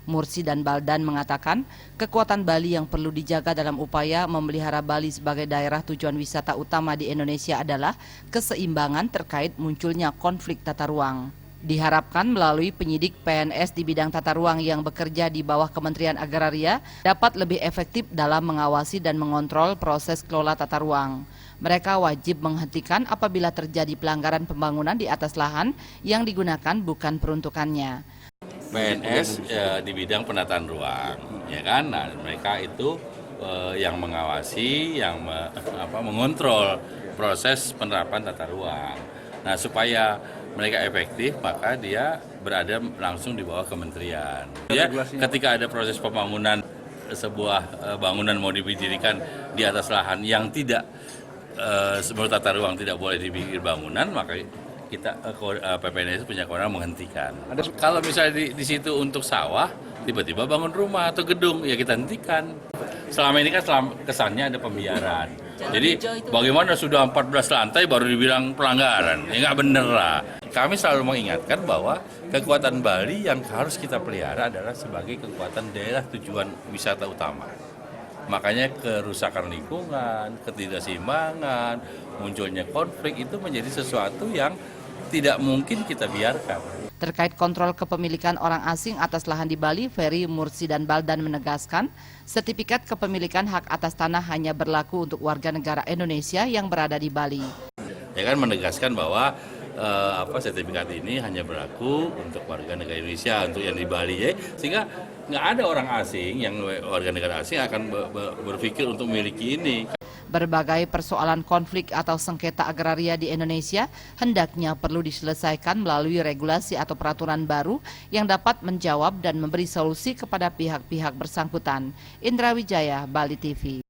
Mursi dan Baldan mengatakan kekuatan Bali yang perlu dijaga dalam upaya memelihara Bali sebagai daerah tujuan wisata utama di Indonesia adalah keseimbangan terkait munculnya konflik tata ruang. Diharapkan melalui penyidik PNS di bidang tata ruang yang bekerja di bawah Kementerian Agraria dapat lebih efektif dalam mengawasi dan mengontrol proses kelola tata ruang. Mereka wajib menghentikan apabila terjadi pelanggaran pembangunan di atas lahan yang digunakan bukan peruntukannya. PNS di bidang penataan ruang, ya kan? Nah, mereka itu yang mengawasi, yang mengontrol proses penerapan tata ruang. Nah, supaya mereka efektif, maka dia berada langsung di bawah kementerian. Ya, ketika ada proses pembangunan sebuah bangunan mau didirikan di atas lahan yang tidak menurut tata ruang tidak boleh dibikin bangunan, maka kita PPNS punya kewenangan menghentikan. Kalau misalnya di situ untuk sawah, tiba-tiba bangun rumah atau gedung, ya kita hentikan. Selama ini kan kesannya ada pembiaran. Jadi bagaimana sudah 14 lantai baru dibilang pelanggaran? Ya nggak bener lah. Kami selalu mengingatkan bahwa kekuatan Bali yang harus kita pelihara adalah sebagai kekuatan daerah tujuan wisata utama. Makanya kerusakan lingkungan, ketidakseimbangan, munculnya konflik itu menjadi sesuatu yang tidak mungkin kita biarkan. Terkait kontrol kepemilikan orang asing atas lahan di Bali, Ferry, Mursi, dan Baldan menegaskan, sertifikat kepemilikan hak atas tanah hanya berlaku untuk warga negara Indonesia yang berada di Bali. Ya kan menegaskan bahwa sertifikat ini hanya berlaku untuk warga negara Indonesia, untuk yang di Bali, ya. Sehingga nggak ada orang asing yang warga negara asing akan berpikir untuk memiliki ini. Berbagai persoalan konflik atau sengketa agraria di Indonesia hendaknya perlu diselesaikan melalui regulasi atau peraturan baru yang dapat menjawab dan memberi solusi kepada pihak-pihak bersangkutan. Indra Wijaya, Bali TV.